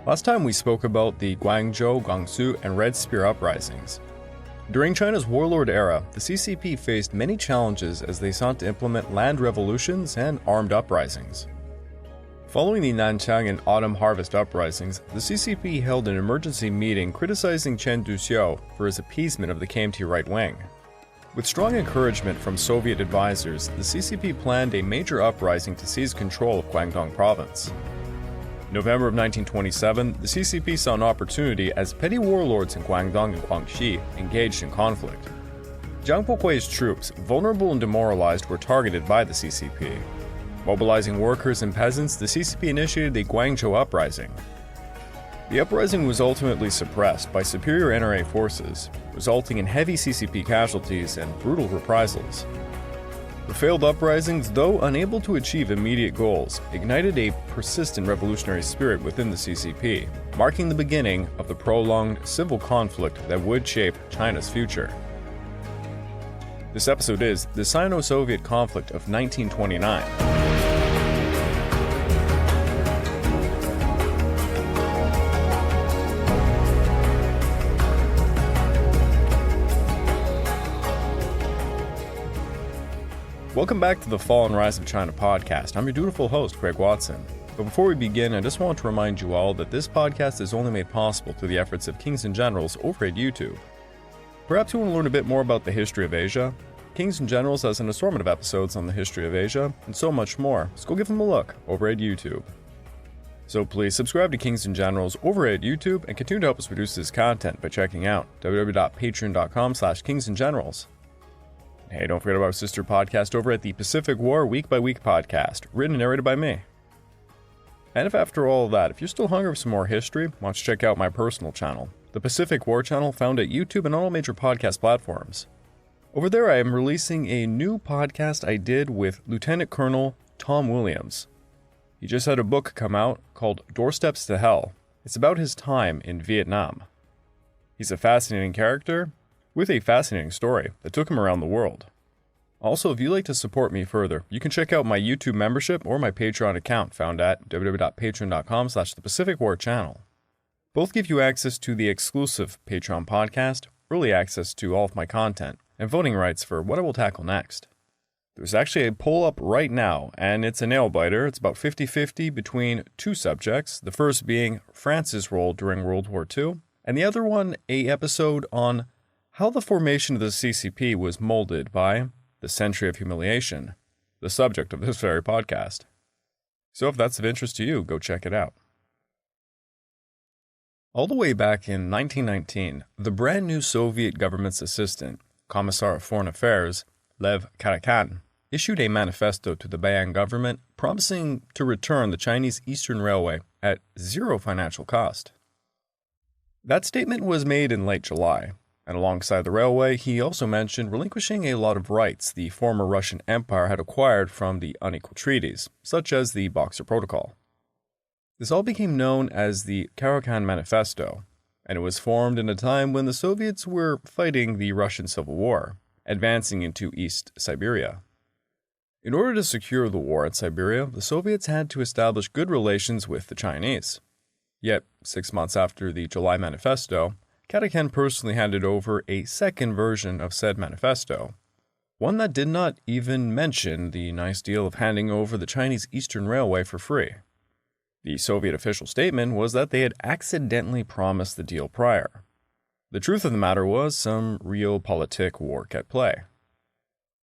Last time we spoke about the Guangzhou, Guangzhou, and Red Spear uprisings. During China's warlord era, the CCP faced many challenges as they sought to implement land revolutions and armed uprisings. Following the Nanchang and Autumn Harvest uprisings, the CCP held an emergency meeting criticizing Chen Duxiu for his appeasement of the KMT right wing. With strong encouragement from Soviet advisors, the CCP planned a major uprising to seize control of Guangdong province. In November of 1927, the CCP saw an opportunity as petty warlords in Guangdong and Guangxi engaged in conflict. Jiang Pokui's troops, vulnerable and demoralized, were targeted by the CCP. Mobilizing workers and peasants, the CCP initiated the Guangzhou uprising. The uprising was ultimately suppressed by superior NRA forces, resulting in heavy CCP casualties and brutal reprisals. The failed uprisings, though unable to achieve immediate goals, ignited a persistent revolutionary spirit within the CCP, marking the beginning of the prolonged civil conflict that would shape China's future. This episode is the Sino-Soviet conflict of 1929. Welcome back to the Fall and Rise of China podcast. I'm your dutiful host, Craig Watson. But before we begin, I just want to remind you all that this podcast is only made possible through the efforts of Kings and Generals over at YouTube. Perhaps you want to learn a bit more about the history of Asia? Kings and Generals has an assortment of episodes on the history of Asia, and so much more, so go give them a look over at YouTube. So please subscribe to Kings and Generals over at YouTube and continue to help us produce this content by checking out www.patreon.com/kingsandgenerals. Hey, don't forget about our sister podcast over at the Pacific War Week by Week podcast, written and narrated by me. And if after all of that, if you're still hungry for some more history, why don't you check out my personal channel, the Pacific War channel, found at YouTube and all major podcast platforms. Over there, I am releasing a new podcast I did with Lieutenant Colonel Tom Williams. He just had a book come out called Doorsteps to Hell. It's about his time in Vietnam. He's a fascinating character with a fascinating story that took him around the world. Also, if you'd like to support me further, you can check out my YouTube membership or my Patreon account found at www.patreon.com/thepacificwarchannel. Both give you access to the exclusive Patreon podcast, early access to all of my content, and voting rights for what I will tackle next. There's actually a poll up right now, and it's a nail-biter. It's about 50-50 between two subjects, the first being France's role during World War II, and the other one a episode on how the formation of the CCP was molded by the Century of Humiliation, the subject of this very podcast. So if that's of interest to you, go check it out. All the way back in 1919, the brand new Soviet government's assistant, Commissar of Foreign Affairs, Lev Karakan, issued a manifesto to the Bayan government promising to return the Chinese Eastern Railway at zero financial cost. That statement was made in late July. And alongside the railway, he also mentioned relinquishing a lot of rights the former Russian Empire had acquired from the unequal treaties, such as the Boxer Protocol. This all became known as the Karakan Manifesto, and it was formed in a time when the Soviets were fighting the Russian Civil War, advancing into East Siberia. In order to secure the war at Siberia, the Soviets had to establish good relations with the Chinese. Yet, 6 months after the July Manifesto, Karakan personally handed over a second version of said manifesto, one that did not even mention the nice deal of handing over the Chinese Eastern Railway for free. The Soviet official statement was that they had accidentally promised the deal prior. The truth of the matter was some realpolitik work at play.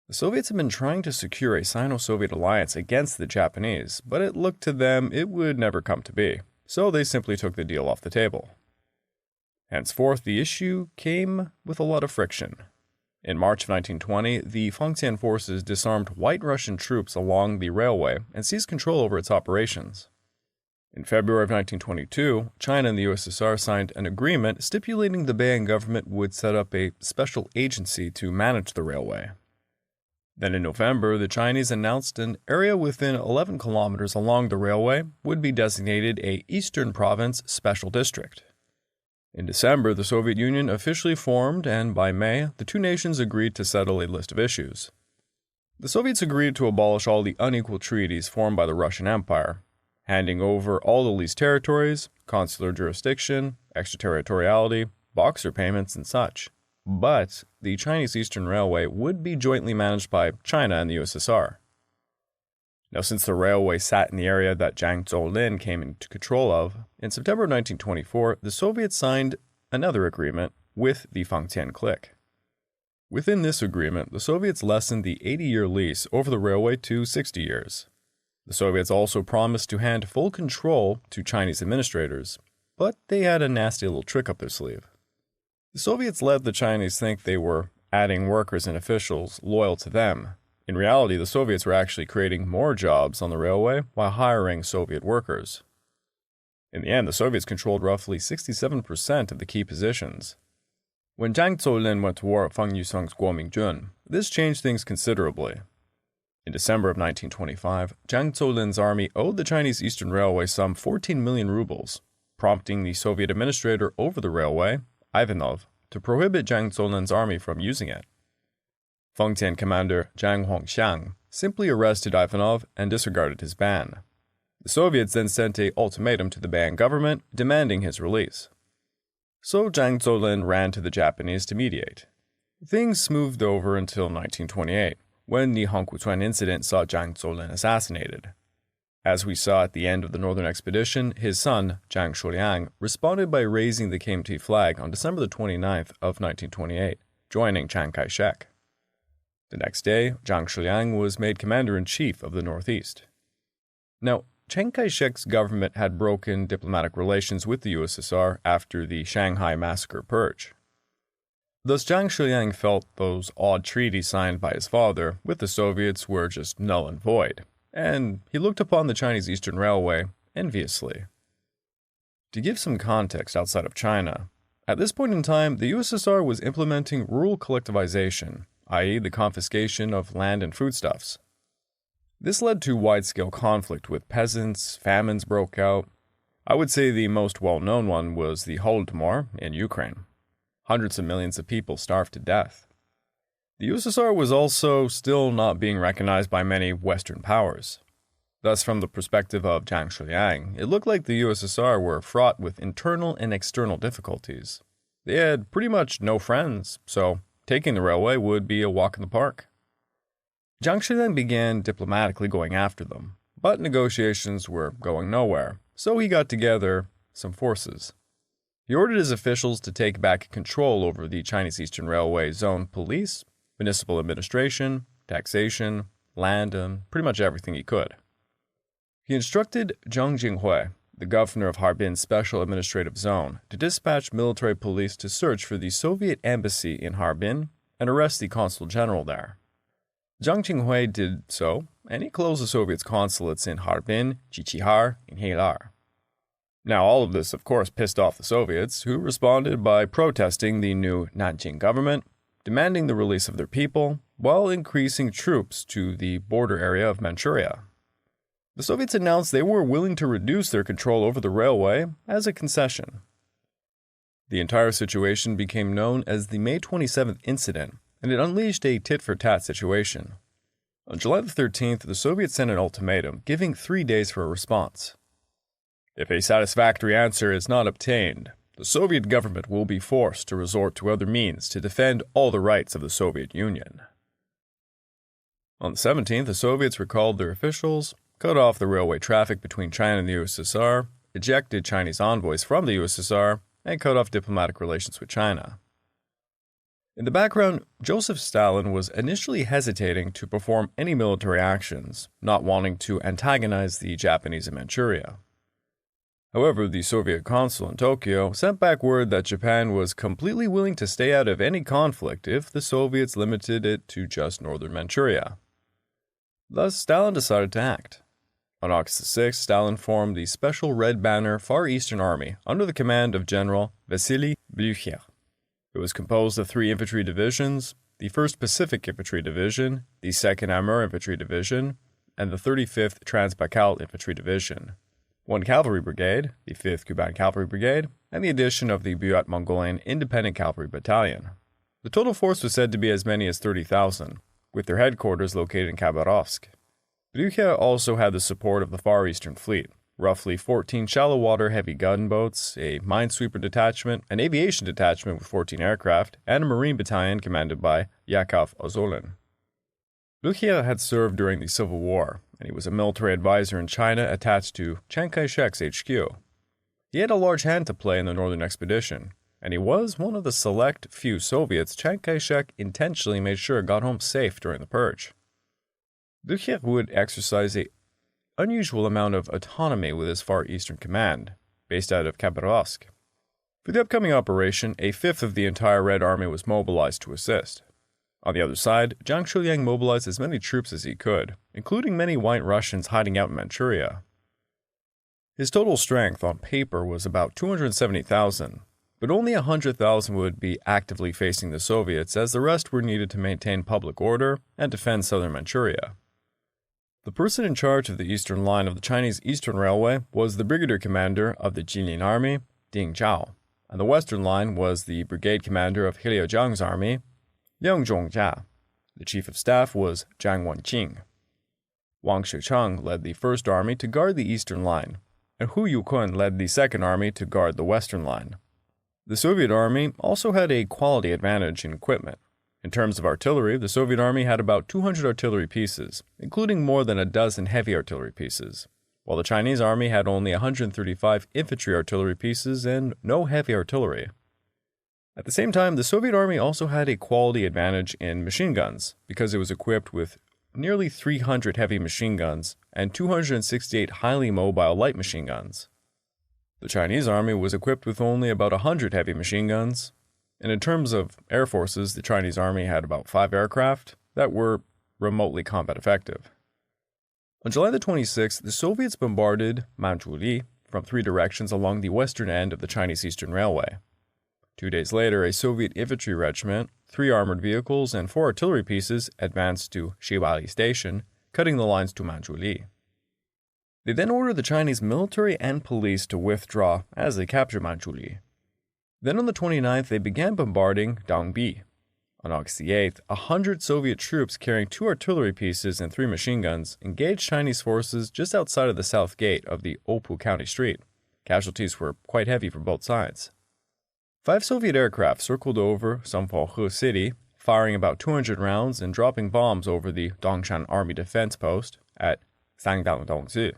The Soviets had been trying to secure a Sino-Soviet alliance against the Japanese, but it looked to them it would never come to be, so they simply took the deal off the table. Henceforth, the issue came with a lot of friction. In March of 1920, the Fengtian forces disarmed White Russian troops along the railway and seized control over its operations. In February of 1922, China and the USSR signed an agreement stipulating the Bayan government would set up a special agency to manage the railway. Then in November, the Chinese announced an area within 11 kilometers along the railway would be designated a Eastern Province Special District. In December, the Soviet Union officially formed, and by May, the two nations agreed to settle a list of issues. The Soviets agreed to abolish all the unequal treaties formed by the Russian Empire, handing over all the leased territories, consular jurisdiction, extraterritoriality, boxer payments, and such. But the Chinese Eastern Railway would be jointly managed by China and the USSR. Now, since the railway sat in the area that Jiang Zuolin came into control of, in September 1924, the Soviets signed another agreement with the Fangtian clique. Within this agreement, the Soviets lessened the 80-year lease over the railway to 60 years. The Soviets also promised to hand full control to Chinese administrators, but they had a nasty little trick up their sleeve. The Soviets let the Chinese think they were adding workers and officials loyal to them. In reality, the Soviets were actually creating more jobs on the railway while hiring Soviet workers. In the end, the Soviets controlled roughly 67% of the key positions. When Jiang Zuolin went to war at Fang Yusung's Guomingjun, this changed things considerably. In December of 1925, Jiang Zuolin's army owed the Chinese Eastern Railway some 14 million rubles, prompting the Soviet administrator over the railway, Ivanov, to prohibit Jiang Zuolin's army from using it. Fangtian commander Zhang Hongxiang simply arrested Ivanov and disregarded his ban. The Soviets then sent an ultimatum to the Bayan government demanding his release. So Jiang Zuolin ran to the Japanese to mediate. Things smoothed over until 1928, when the Hongkuchuan incident saw Jiang Zuolin assassinated. As we saw at the end of the Northern Expedition, his son, Jiang Shuliang, responded by raising the KMT flag on December the 29th of 1928, joining Chiang Kai-shek. The next day, Jiang Shuliang was made commander-in-chief of the Northeast. Now, Chiang Kai-shek's government had broken diplomatic relations with the USSR after the Shanghai Massacre Purge. Thus, Jiang Shuliang felt those odd treaties signed by his father with the Soviets were just null and void, and he looked upon the Chinese Eastern Railway enviously. To give some context outside of China, at this point in time, the USSR was implementing rural collectivization, i.e. the confiscation of land and foodstuffs. This led to wide-scale conflict with peasants, famines broke out. I would say the most well-known one was the Holodomor in Ukraine. Hundreds of millions of people starved to death. The USSR was also still not being recognized by many Western powers. Thus, from the perspective of Jiang Shuliang, it looked like the USSR were fraught with internal and external difficulties. They had pretty much no friends, so taking the railway would be a walk in the park. Jiang Shuliang began diplomatically going after them, but negotiations were going nowhere, so he got together some forces. He ordered his officials to take back control over the Chinese Eastern Railway zone police, municipal administration, taxation, land, and pretty much everything he could. He instructed Zhang Jinghui, the governor of Harbin's Special Administrative Zone, to dispatch military police to search for the Soviet embassy in Harbin and arrest the consul general there. Zhang Jinghui did so, and he closed the Soviets' consulates in Harbin, Jiqihar, and Heilar. Now, all of this, of course, pissed off the Soviets, who responded by protesting the new Nanjing government, demanding the release of their people, while increasing troops to the border area of Manchuria. The Soviets announced they were willing to reduce their control over the railway as a concession. The entire situation became known as the May 27th incident, and it unleashed a tit-for-tat situation. On July 13th, the Soviets sent an ultimatum, giving 3 days for a response. If a satisfactory answer is not obtained, the Soviet government will be forced to resort to other means to defend all the rights of the Soviet Union. On the 17th, the Soviets recalled their officials, cut off the railway traffic between China and the USSR, ejected Chinese envoys from the USSR, and cut off diplomatic relations with China. In the background, Joseph Stalin was initially hesitating to perform any military actions, not wanting to antagonize the Japanese in Manchuria. However, the Soviet consul in Tokyo sent back word that Japan was completely willing to stay out of any conflict if the Soviets limited it to just northern Manchuria. Thus, Stalin decided to act. On August 6, Stalin formed the Special Red Banner Far Eastern Army under the command of General Vasily Blücher. It was composed of 3 infantry divisions, the 1st Pacific Infantry Division, the 2nd Amur Infantry Division, and the 35th Transbaikal Infantry Division, 1 cavalry brigade, the 5th Kuban Cavalry Brigade, and the addition of the Buyut Mongolian Independent Cavalry Battalion. The total force was said to be as many as 30,000, with their headquarters located in Khabarovsk. Blücher also had the support of the Far Eastern Fleet, roughly 14 shallow water heavy gunboats, a minesweeper detachment, an aviation detachment with 14 aircraft, and a marine battalion commanded by Yakov Ozolin. Blücher had served during the Civil War, and he was a military advisor in China attached to Chiang Kai-shek's HQ. He had a large hand to play in the Northern Expedition, and he was one of the select few Soviets Chiang Kai-shek intentionally made sure got home safe during the purge. Blücher would exercise an unusual amount of autonomy with his Far Eastern Command, based out of Khabarovsk. For the upcoming operation, a fifth of the entire Red Army was mobilized to assist. On the other side, Jiang Shuliang mobilized as many troops as he could, including many White Russians hiding out in Manchuria. His total strength on paper was about 270,000, but only 100,000 would be actively facing the Soviets, as the rest were needed to maintain public order and defend southern Manchuria. The person in charge of the eastern line of the Chinese Eastern Railway was the brigadier commander of the Jilin Army, Ding Zhao, and the western line was the brigade commander of Liujiang's army, Liang Zhongjia. The chief of staff was Zhang Wenqing. Wang Shicheng led the first army to guard the eastern line, and Hu Yukun led the second army to guard the western line. The Soviet army also had a quality advantage in equipment. In terms of artillery, the Soviet army had about 200 artillery pieces, including more than a dozen heavy artillery pieces, while the Chinese army had only 135 infantry artillery pieces and no heavy artillery. At the same time, the Soviet army also had a quality advantage in machine guns, because it was equipped with nearly 300 heavy machine guns and 268 highly mobile light machine guns. The Chinese army was equipped with only about 100 heavy machine guns, and in terms of air forces, the Chinese army had about 5 aircraft that were remotely combat effective. On July the 26th, the Soviets bombarded Muli from 3 directions along the western end of the Chinese Eastern Railway. 2 days later, a Soviet infantry regiment, 3 armored vehicles, and 4 artillery pieces advanced to Shiwali Station, cutting the lines to Manchuli. They then ordered the Chinese military and police to withdraw as they captured Manchuli. Then on the 29th, they began bombarding Dongbi. On August the 8th, 100 Soviet troops carrying 2 artillery pieces and 3 machine guns engaged Chinese forces just outside of the south gate of the Opu County Street. Casualties were quite heavy from both sides. 5 Soviet aircraft circled over Songpo City, firing about 200 rounds and dropping bombs over the Dongshan Army Defense Post at Sangdangdongzi.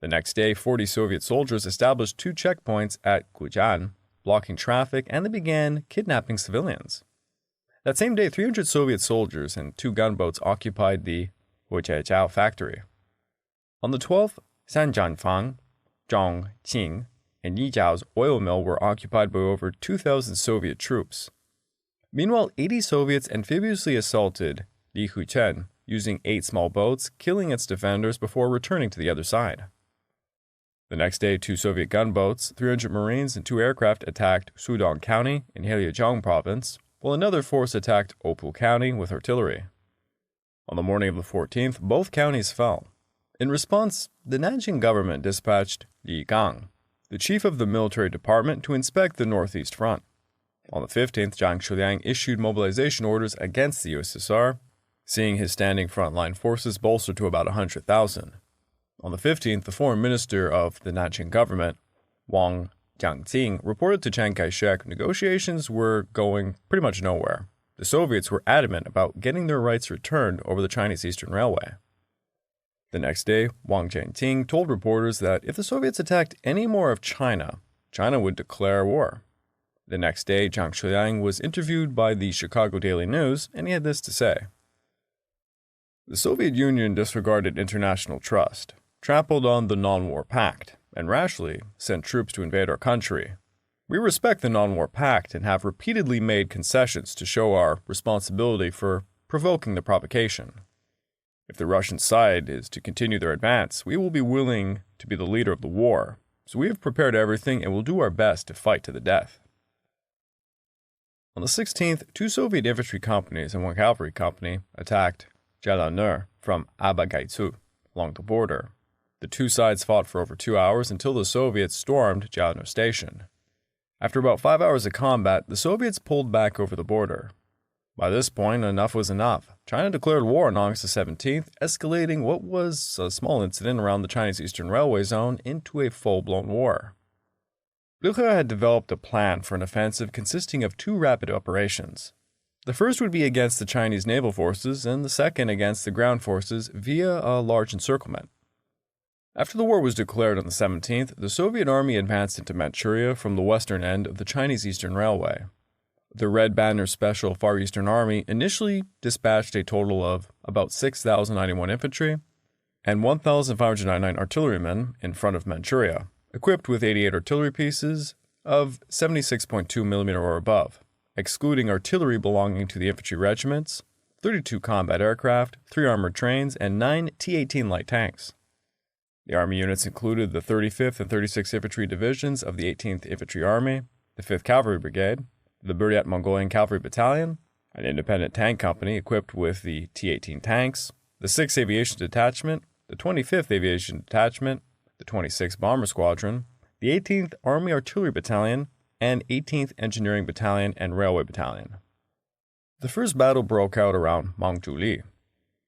The next day, 40 Soviet soldiers established 2 checkpoints at Gujian, blocking traffic, and they began kidnapping civilians. That same day, 300 Soviet soldiers and 2 gunboats occupied the Huijiao factory. On the 12th, Sanjianfang, Zhongqing, and Yijiao's oil mill were occupied by over 2,000 Soviet troops. Meanwhile, 80 Soviets amphibiously assaulted Li Huchen using 8 small boats, killing its defenders before returning to the other side. The next day, 2 Soviet gunboats, 300 Marines, and 2 aircraft attacked Sudong County in Heiliongjiang Province, while another force attacked Opu County with artillery. On the morning of the 14th, both counties fell. In response, the Nanjing government dispatched Li Gang, the chief of the military department, to inspect the northeast front. On the 15th, Jiang Shuliang issued mobilization orders against the USSR, seeing his standing frontline forces bolstered to about 100,000. On the 15th, the foreign minister of the Nanjing government, Wang Jiangxing, reported to Chiang Kai-shek negotiations were going pretty much nowhere. The Soviets were adamant about getting their rights returned over the Chinese Eastern Railway. The next day, Wang Jiangxing told reporters that if the Soviets attacked any more of China, China would declare war. The next day, Jiang Shuliang was interviewed by the Chicago Daily News, and he had this to say. The Soviet Union disregarded international trust, trampled on the non-war pact, and rashly sent troops to invade our country. We respect the non-war pact and have repeatedly made concessions to show our responsibility for provoking the provocation. If the Russian side is to continue their advance, we will be willing to be the leader of the war, so we have prepared everything and will do our best to fight to the death. On the 16th, 2 Soviet infantry companies and 1 cavalry company attacked Jalanur from Abagaitsu along the border. The 2 sides fought for over 2 hours until the Soviets stormed Jalanur Station. After about 5 hours of combat, the Soviets pulled back over the border. By this point, enough was enough. China declared war on August the 17th, escalating what was a small incident around the Chinese Eastern Railway Zone into a full-blown war. Blücher had developed a plan for an offensive consisting of two rapid operations. The first would be against the Chinese naval forces, and the second against the ground forces via a large encirclement. After the war was declared on the 17th, the Soviet army advanced into Manchuria from the western end of the Chinese Eastern Railway. The Red Banner Special Far Eastern Army initially dispatched a total of about 6,091 infantry and 1,599 artillerymen in front of Manchuria, equipped with 88 artillery pieces of 76.2 mm or above, excluding artillery belonging to the infantry regiments, 32 combat aircraft, 3 armored trains, and 9 T-18 light tanks. The army units included the 35th and 36th Infantry Divisions of the 18th Infantry Army, the 5th Cavalry Brigade, the Buryat Mongolian Cavalry Battalion, an independent tank company equipped with the T-18 tanks, the 6th Aviation Detachment, the 25th Aviation Detachment, the 26th Bomber Squadron, the 18th Army Artillery Battalion, and 18th Engineering Battalion and Railway Battalion. The first battle broke out around Manzhuli.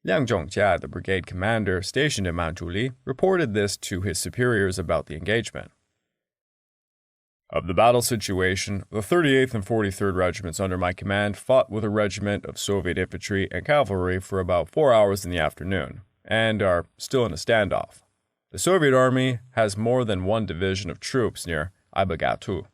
Liang Zhongjia, the brigade commander stationed in Manzhuli, reported this to his superiors about the engagement. Of the battle situation, the 38th and 43rd Regiments under my command fought with a regiment of Soviet infantry and cavalry for about 4 hours in the afternoon, and are still in a standoff. The Soviet army has more than one division of troops near Aibagatu.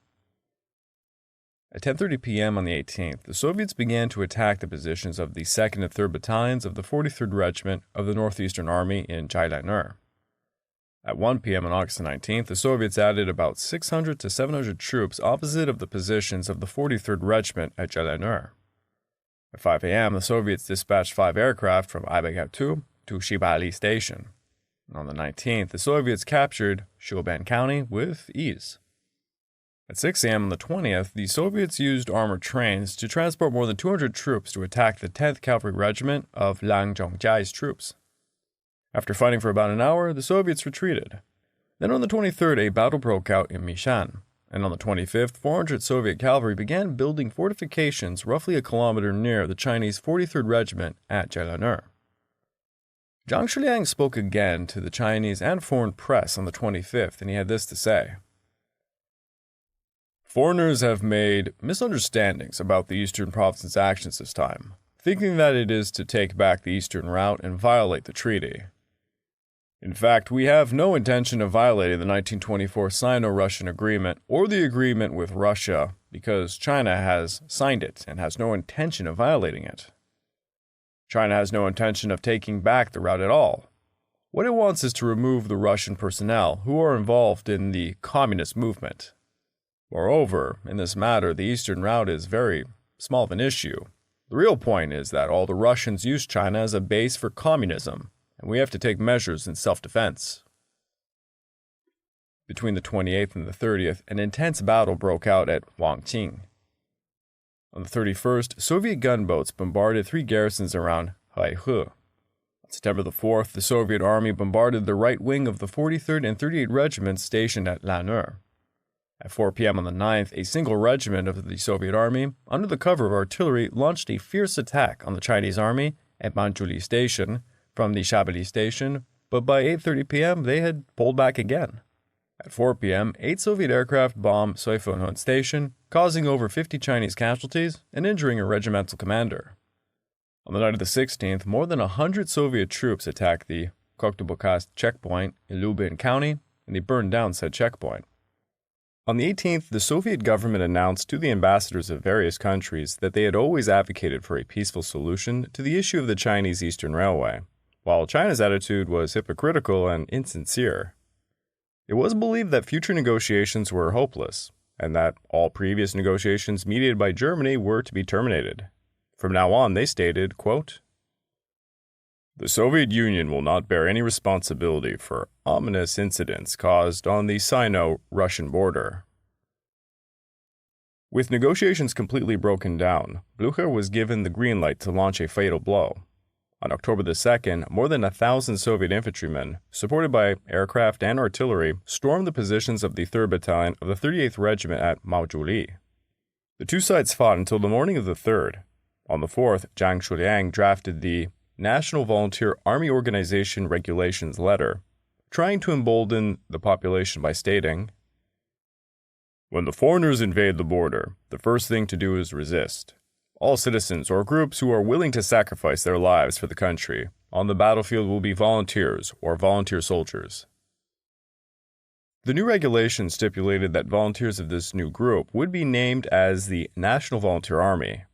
At 10:30 p.m. on the 18th, the Soviets began to attack the positions of the 2nd and 3rd Battalions of the 43rd Regiment of the Northeastern Army in Jailanur. At 1 p.m. on August 19th, the Soviets added about 600 to 700 troops opposite of the positions of the 43rd Regiment at Jailanur. At 5 a.m., the Soviets dispatched 5 aircraft from Aibagatu to Shibali Station. And on the 19th, the Soviets captured Shouban County with ease. At 6 a.m. on the 20th, the Soviets used armored trains to transport more than 200 troops to attack the 10th Cavalry Regiment of Liang Zhongjia's troops. After fighting for about an hour, the Soviets retreated. Then on the 23rd, a battle broke out in Mishan, and on the 25th, 400 Soviet cavalry began building fortifications roughly a kilometer near the Chinese 43rd Regiment at Jailanur. Zhang Shiliang spoke again to the Chinese and foreign press on the 25th, and he had this to say. Foreigners have made misunderstandings about the Eastern Province's actions this time, thinking that it is to take back the Eastern route and violate the treaty. In fact, we have no intention of violating the 1924 Sino-Russian agreement or the agreement with Russia because China has signed it and has no intention of violating it. China has no intention of taking back the route at all. What it wants is to remove the Russian personnel who are involved in the communist movement. Moreover, in this matter, the Eastern route is very small of an issue. The real point is that all the Russians use China as a base for communism, and we have to take measures in self-defense. Between the 28th and the 30th, an intense battle broke out at Wangqing. On the 31st, Soviet gunboats bombarded 3 garrisons around Haihe. On September the 4th, the Soviet army bombarded the right wing of the 43rd and 38th Regiments stationed at Lanur. At 4 p.m. on the 9th, a single regiment of the Soviet army, under the cover of artillery, launched a fierce attack on the Chinese army at Manzhuli Station from the Shabali Station, but by 8:30 p.m. they had pulled back again. At 4 p.m., 8 Soviet aircraft bombed Soifunhun Station, causing over 50 Chinese casualties and injuring a regimental commander. On the night of the 16th, more than 100 Soviet troops attacked the Koktubokast checkpoint in Lubin County, and they burned down said checkpoint. On the 18th, the Soviet government announced to the ambassadors of various countries that they had always advocated for a peaceful solution to the issue of the Chinese Eastern Railway, while China's attitude was hypocritical and insincere. It was believed that future negotiations were hopeless, and that all previous negotiations mediated by Germany were to be terminated. From now on, they stated, quote, "The Soviet Union will not bear any responsibility for ominous incidents caused on the Sino-Russian border." With negotiations completely broken down, Blücher was given the green light to launch a fatal blow. On October the 2nd, more than 1,000 Soviet infantrymen, supported by aircraft and artillery, stormed the positions of the 3rd Battalion of the 38th Regiment at Manzhuli. The two sides fought until the morning of the 3rd. On the 4th, Zhang Shuliang drafted the National Volunteer Army Organization Regulations letter, trying to embolden the population by stating, "When the foreigners invade the border, the first thing to do is resist. All citizens or groups who are willing to sacrifice their lives for the country on the battlefield will be volunteers or volunteer soldiers." The new regulation stipulated that volunteers of this new group would be named as the National Volunteer Army.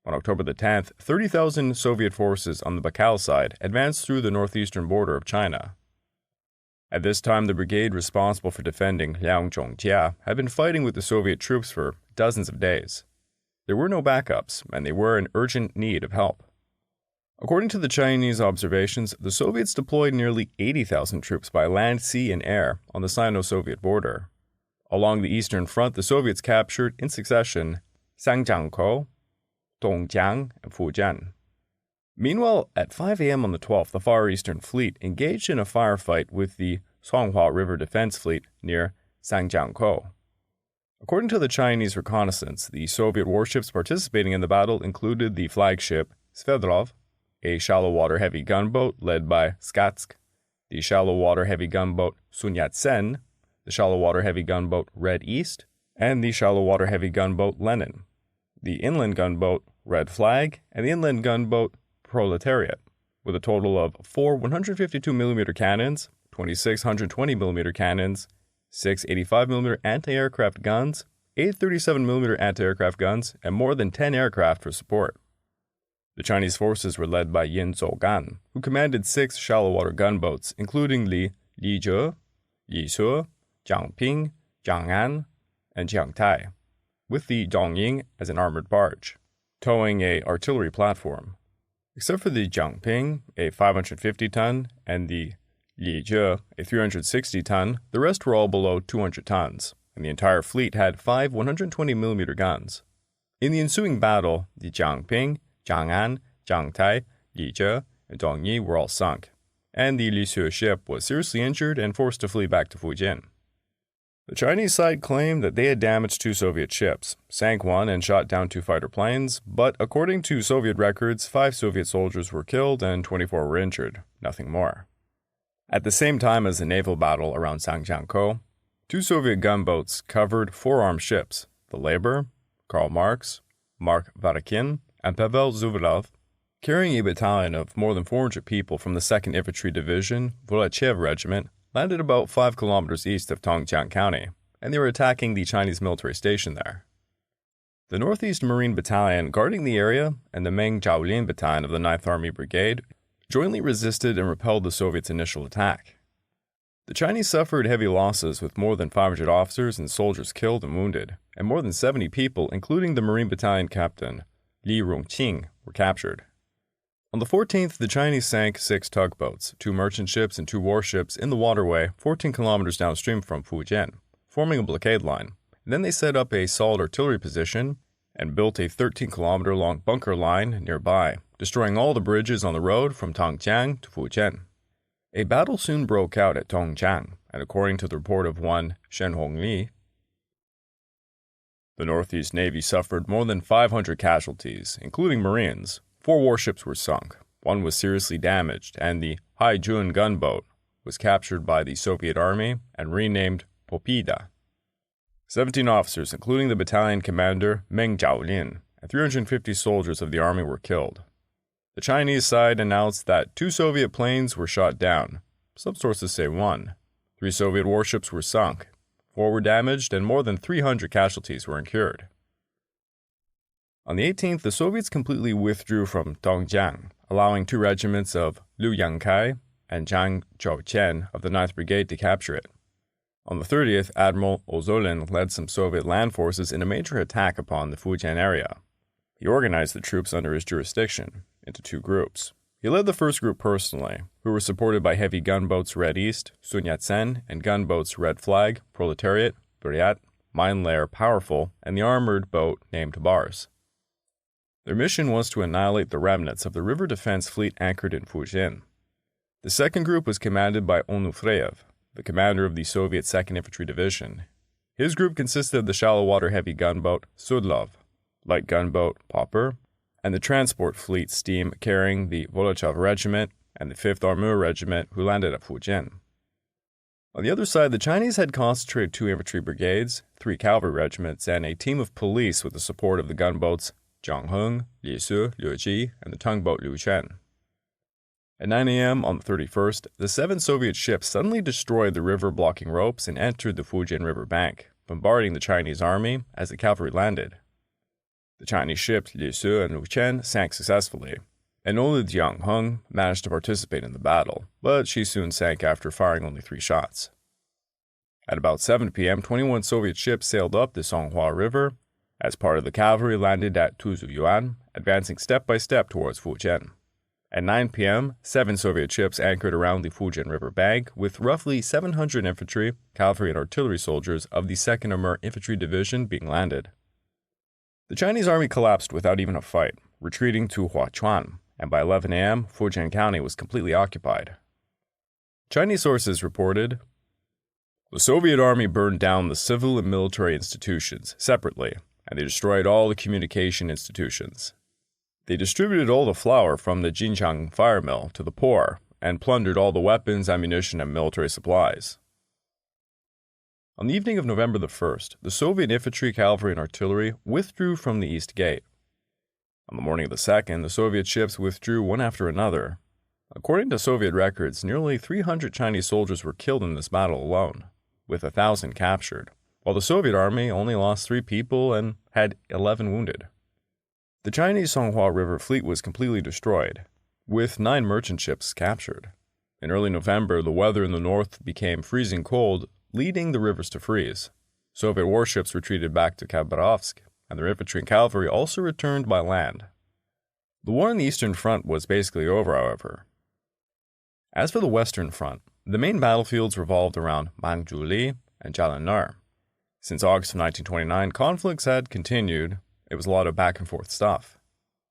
On October the 10th, 30,000 Soviet forces on the Baikal side advanced through the northeastern border of China. At this time, the brigade responsible for defending Liangzhongjia had been fighting with the Soviet troops for dozens of days. There were no backups, and they were in urgent need of help. According to the Chinese observations, the Soviets deployed nearly 80,000 troops by land, sea, and air on the Sino-Soviet border. Along the eastern front, the Soviets captured, in succession, Sangjiangkou, Dongjiang, and Fujian. Meanwhile, at 5 a.m. on the 12th, the Far Eastern Fleet engaged in a firefight with the Songhua River Defense Fleet near Sangjiangkou. According to the Chinese reconnaissance, the Soviet warships participating in the battle included the flagship Sverdlov, a shallow-water heavy gunboat led by Skatsk, the shallow-water heavy gunboat Sun Yat-sen, the shallow-water heavy gunboat Red East, and the shallow-water heavy gunboat Lenin, the inland gunboat Red Flag, and the inland gunboat Proletariat, with a total of 4 152mm cannons, 26 120mm cannons, 6 85mm anti-aircraft guns, 8 37mm anti-aircraft guns, and more than 10 aircraft for support. The Chinese forces were led by Yin Zhougan, who commanded 6 shallow-water gunboats, including the Lizhe, Yishe, Jiangping, Jiang'an, and Jiangtai, with the Dongying as an armored barge, towing a artillery platform. Except for the Jiangping, a 550-ton, and the Lizhe, a 360-ton, the rest were all below 200 tons, and the entire fleet had 5 120mm guns. In the ensuing battle, the Jiangping, Jiang'an, Jiangtai, Lizhe, and Dongyi were all sunk, and the Lizhe ship was seriously injured and forced to flee back to Fujian. The Chinese side claimed that they had damaged 2 Soviet ships, sank one, and shot down 2 fighter planes, but according to Soviet records, 5 Soviet soldiers were killed and 24 were injured, nothing more. At the same time as the naval battle around Sangjiangkou, 2 Soviet gunboats covered 4 armed ships, the Labor, Karl Marx, Mark Varakin, and Pavel Zuvrov, carrying a battalion of more than 400 people from the 2nd Infantry Division, Volochev Regiment, landed about 5 kilometers east of Tongjiang County, and they were attacking the Chinese military station there. The Northeast Marine Battalion guarding the area and the Meng Jiaolin Battalion of the 9th Army Brigade jointly resisted and repelled the Soviets' initial attack. The Chinese suffered heavy losses with more than 500 officers and soldiers killed and wounded, and more than 70 people, including the Marine Battalion captain Li Rongqing, were captured. On the 14th, the Chinese sank 6 tugboats, 2 merchant ships, and 2 warships in the waterway 14 kilometers downstream from Fujian, forming a blockade line. And then they set up a solid artillery position and built a 13-kilometer-long bunker line nearby, destroying all the bridges on the road from Tongjiang to Fujian. A battle soon broke out at Tongjiang, and according to the report of one Shen Hongli, the Northeast Navy suffered more than 500 casualties, including Marines. 4 warships were sunk, 1 was seriously damaged, and the Haijun gunboat was captured by the Soviet Army and renamed Popida. 17 officers, including the battalion commander Meng Jiaolin, and 350 soldiers of the army were killed. The Chinese side announced that 2 Soviet planes were shot down. Some sources say 1. 3 Soviet warships were sunk, 4 were damaged, and more than 300 casualties were incurred. On the 18th, the Soviets completely withdrew from Dongjiang, allowing 2 regiments of Liu Yangkai and Zhang Zhaoqian of the 9th Brigade to capture it. On the 30th, Admiral Ozolin led some Soviet land forces in a major attack upon the Fujian area. He organized the troops under his jurisdiction into 2 groups. He led the first group personally, who were supported by heavy gunboats Red East, Sun Yat-sen, and gunboats Red Flag, Proletariat, Buryat, Mine Layer Powerful, and the armored boat named Bars. Their mission was to annihilate the remnants of the river defense fleet anchored in Fujian. The second group was commanded by Onufreyev, the commander of the Soviet 2nd Infantry Division. His group consisted of the shallow-water heavy gunboat Sudlov, light gunboat Popper, and the transport fleet steam carrying the Volochov Regiment and the 5th Armoured Regiment, who landed at Fujian. On the other side, the Chinese had concentrated 2 infantry brigades, 3 cavalry regiments, and a team of police with the support of the gunboats Jiang Heng, Li Su, Liu Ji, and the tugboat Liu Chen. At 9 a.m. on the 31st, the 7 Soviet ships suddenly destroyed the river-blocking ropes and entered the Fujian River bank, bombarding the Chinese army as the cavalry landed. The Chinese ships Li Su and Liu Chen sank successfully, and only Jiang Heng managed to participate in the battle, but she soon sank after firing only 3 shots. At about 7 p.m., 21 Soviet ships sailed up the Songhua River as part of the cavalry landed at Tuzuyuan, advancing step by step towards Fujian. At 9 p.m., 7 Soviet ships anchored around the Fujian River bank with roughly 700 infantry, cavalry, and artillery soldiers of the 2nd Armoured Infantry Division being landed. The Chinese army collapsed without even a fight, retreating to Huachuan, and by 11 a.m., Fujian County was completely occupied. Chinese sources reported, "The Soviet army burned down the civil and military institutions separately, and they destroyed all the communication institutions. They distributed all the flour from the Jinjiang fire mill to the poor, and plundered all the weapons, ammunition, and military supplies." On the evening of November the 1st, the Soviet infantry, cavalry, and artillery withdrew from the East Gate. On the morning of the 2nd, the Soviet ships withdrew one after another. According to Soviet records, nearly 300 Chinese soldiers were killed in this battle alone, with 1,000 captured, while the Soviet army only lost 3 people and had 11 wounded. The Chinese Songhua River fleet was completely destroyed, with 9 merchant ships captured. In early November, the weather in the north became freezing cold, leading the rivers to freeze. Soviet warships retreated back to Khabarovsk, and their infantry and cavalry also returned by land. The war on the Eastern Front was basically over, however. As for the Western Front, the main battlefields revolved around Manzhouli and Jalalnar. Since August of 1929, conflicts had continued. It was a lot of back-and-forth stuff.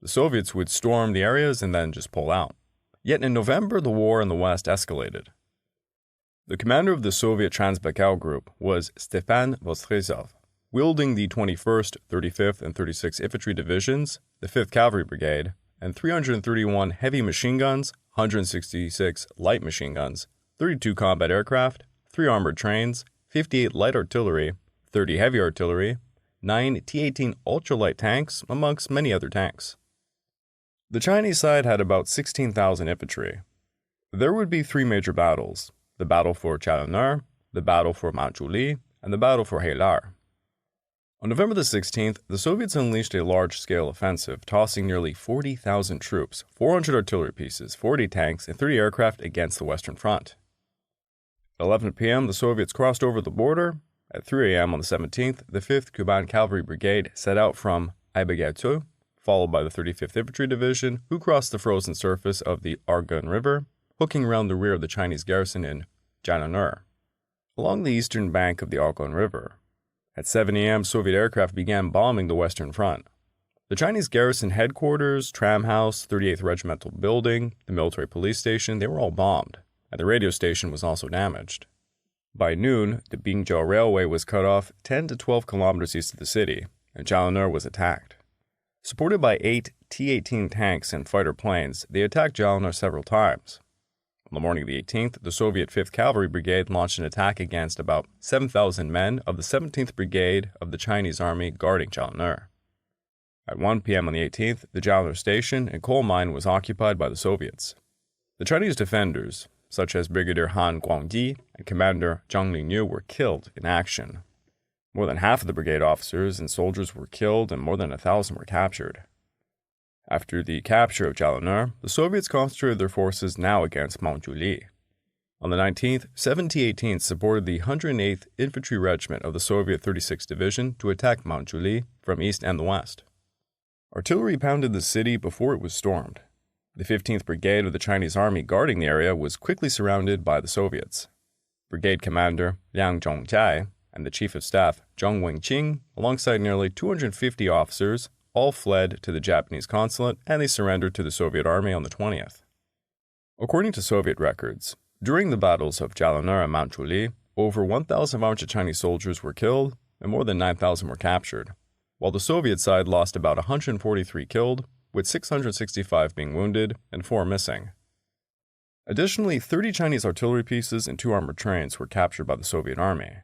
The Soviets would storm the areas and then just pull out. Yet in November, the war in the West escalated. The commander of the Soviet Transbaikal Group was Stepan Vostrezov, wielding the 21st, 35th, and 36th Infantry Divisions, the 5th Cavalry Brigade, and 331 heavy machine guns, 166 light machine guns, 32 combat aircraft, 3 armored trains, 58 light artillery, 30 heavy artillery, 9 T-18 ultralight tanks, amongst many other tanks. The Chinese side had about 16,000 infantry. There would be 3 major battles: the battle for Jalalnar, the battle for Manzhouli, and the battle for Heilar. On November the 16th, the Soviets unleashed a large-scale offensive, tossing nearly 40,000 troops, 400 artillery pieces, 40 tanks, and 30 aircraft against the Western Front. At 11 p.m., the Soviets crossed over the border. At 3 a.m. on the 17th, the 5th Kuban Cavalry Brigade set out from Aibagatu, followed by the 35th Infantry Division, who crossed the frozen surface of the Argun River, hooking around the rear of the Chinese garrison in Jalalnar, along the eastern bank of the Argun River. At 7 a.m., Soviet aircraft began bombing the Western Front. The Chinese garrison headquarters, tram house, 38th Regimental Building, the military police station, they were all bombed, and the radio station was also damaged. By noon, the Bingzhou Railway was cut off 10 to 12 kilometers east of the city, and Jalalnar was attacked. Supported by 8 T-18 tanks and fighter planes, they attacked Jalalnar several times. On the morning of the 18th, the Soviet 5th Cavalry Brigade launched an attack against about 7,000 men of the 17th Brigade of the Chinese Army guarding Jalalnar. At 1 p.m. on the 18th, the Jalalnar station and coal mine was occupied by the Soviets. The Chinese defenders, such as Brigadier Han Guangdi and Commander Zhang Lingyu, were killed in action. More than half of the brigade officers and soldiers were killed and more than 1,000 were captured. After the capture of Jalalnar, the Soviets concentrated their forces now against Manzhouli. On the 19th, 7 T-18s supported the 108th Infantry Regiment of the Soviet 36th Division to attack Manzhouli from east and the west. Artillery pounded the city before it was stormed. The 15th Brigade of the Chinese Army guarding the area was quickly surrounded by the Soviets. Brigade Commander Liang Zhongjiai and the Chief of Staff Zhang Wenqing, alongside nearly 250 officers, all fled to the Japanese consulate and they surrendered to the Soviet Army on the 20th. According to Soviet records, during the battles of Jalalnar and Manzhouli, over 1,500 Chinese soldiers were killed and more than 9,000 were captured, while the Soviet side lost about 143 killed, with 665 being wounded and 4 missing. Additionally, 30 Chinese artillery pieces and 2 armored trains were captured by the Soviet army.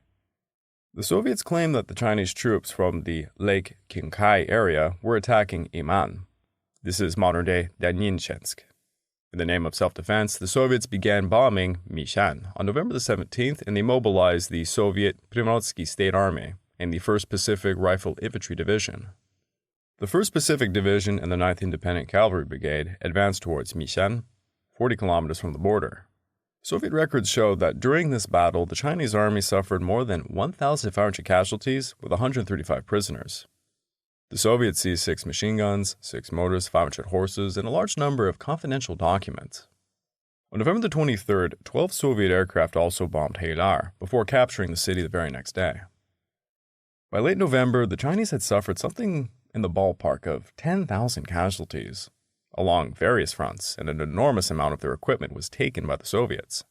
The Soviets claimed that the Chinese troops from the Lake Qinghai area were attacking Iman. This is modern-day Danyinsk. In the name of self-defense, the Soviets began bombing Mishan on November the 17th, and they mobilized the Soviet Primorsky State Army and the 1st Pacific Rifle Infantry Division. The 1st Pacific Division and the 9th Independent Cavalry Brigade advanced towards Mishan, 40 kilometers from the border. Soviet records show that during this battle, the Chinese army suffered more than 1,500 casualties with 135 prisoners. The Soviets seized 6 machine guns, 6 motors, 500 horses, and a large number of confidential documents. On November the 23rd, 12 Soviet aircraft also bombed Heilar before capturing the city the very next day. By late November, the Chinese had suffered something in the ballpark of 10,000 casualties along various fronts, and an enormous amount of their equipment was taken by the Soviets.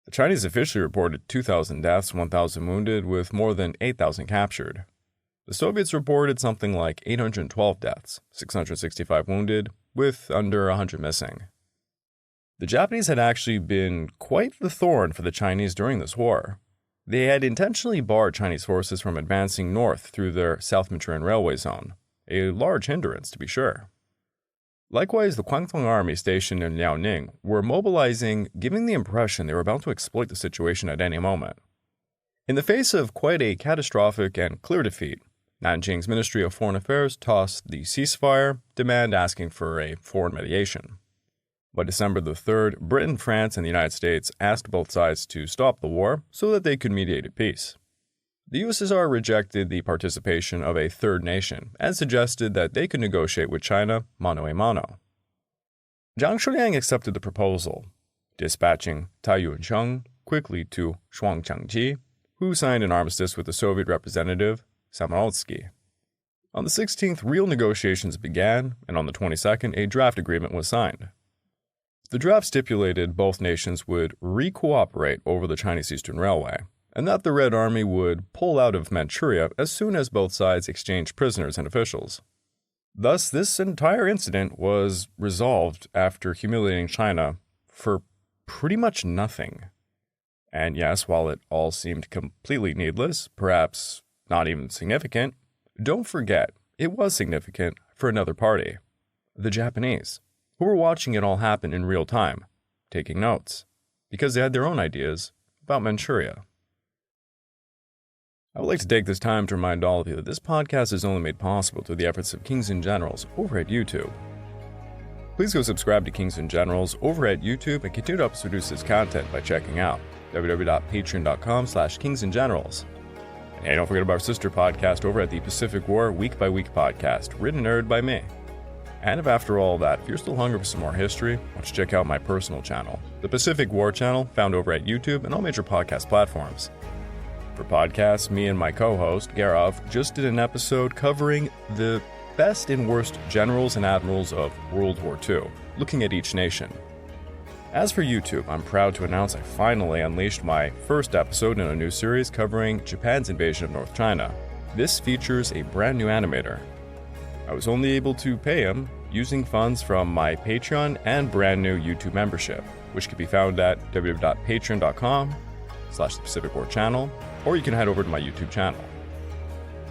The Chinese officially reported 2,000 deaths, 1,000 wounded, with more than 8,000 captured. The Soviets reported something like 812 deaths, 665 wounded, with under 100 missing. The Japanese had actually been quite the thorn for the Chinese during this war. They had intentionally barred Chinese forces from advancing north through their South Manchurian Railway zone, a large hindrance to be sure. Likewise, the Kwangtung Army stationed in Liaoning were mobilizing, giving the impression they were about to exploit the situation at any moment. In the face of quite a catastrophic and clear defeat, Nanjing's Ministry of Foreign Affairs tossed the ceasefire demand asking for a foreign mediation. By December the 3rd, Britain, France, and the United States asked both sides to stop the war so that they could mediate a peace. The USSR rejected the participation of a third nation and suggested that they could negotiate with China mano a mano. Jiang Shuliang accepted the proposal, dispatching Tai Yun-chung quickly to Shuangchangji, who signed an armistice with the Soviet representative Samolsky. On the 16th, real negotiations began, and on the 22nd, a draft agreement was signed. The draft stipulated both nations would re-cooperate over the Chinese Eastern Railway, and that the Red Army would pull out of Manchuria as soon as both sides exchanged prisoners and officials. Thus, this entire incident was resolved after humiliating China for pretty much nothing. And yes, while it all seemed completely needless, perhaps not even significant, don't forget, it was significant for another party, the Japanese, who were watching it all happen in real time, taking notes, because they had their own ideas about Manchuria. I would like to take this time to remind all of you that this podcast is only made possible through the efforts of Kings and Generals over at YouTube. Please go subscribe to Kings and Generals over at YouTube and continue to produce this content by checking out www.patreon.com/kingsandgenerals. And don't forget about our sister podcast over at the Pacific War Week by Week podcast, written and aired by me. And if after all that, if you're still hungry for some more history, why don't you check out my personal channel, the Pacific War channel, found over at YouTube and all major podcast platforms. For podcasts, me and my co-host, Garov, just did an episode covering the best and worst generals and admirals of World War II, looking at each nation. As for YouTube, I'm proud to announce I finally unleashed my first episode in a new series covering Japan's invasion of North China. This features a brand new animator. I was only able to pay him using funds from my Patreon and brand new YouTube membership, which can be found at www.patreon.com/Pacific War channel, or you can head over to my YouTube channel.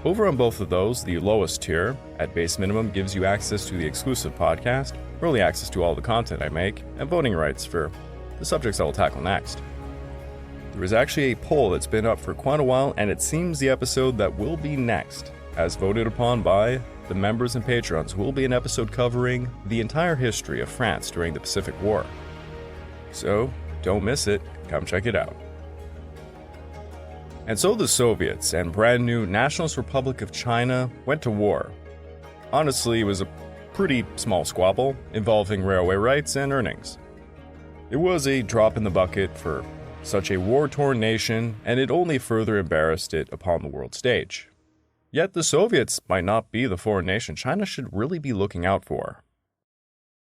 Over on both of those, the lowest tier, at base minimum, gives you access to the exclusive podcast, early access to all the content I make, and voting rights for the subjects I will tackle next. There is actually a poll that's been up for quite a while, and it seems the episode that will be next, as voted upon by the members and patrons, will be an episode covering the entire history of France during the Pacific War. So, don't miss it, come check it out. And so the Soviets and brand new Nationalist Republic of China went to war. Honestly, it was a pretty small squabble involving railway rights and earnings. It was a drop in the bucket for such a war-torn nation, and it only further embarrassed it upon the world stage. Yet the Soviets might not be the foreign nation China should really be looking out for.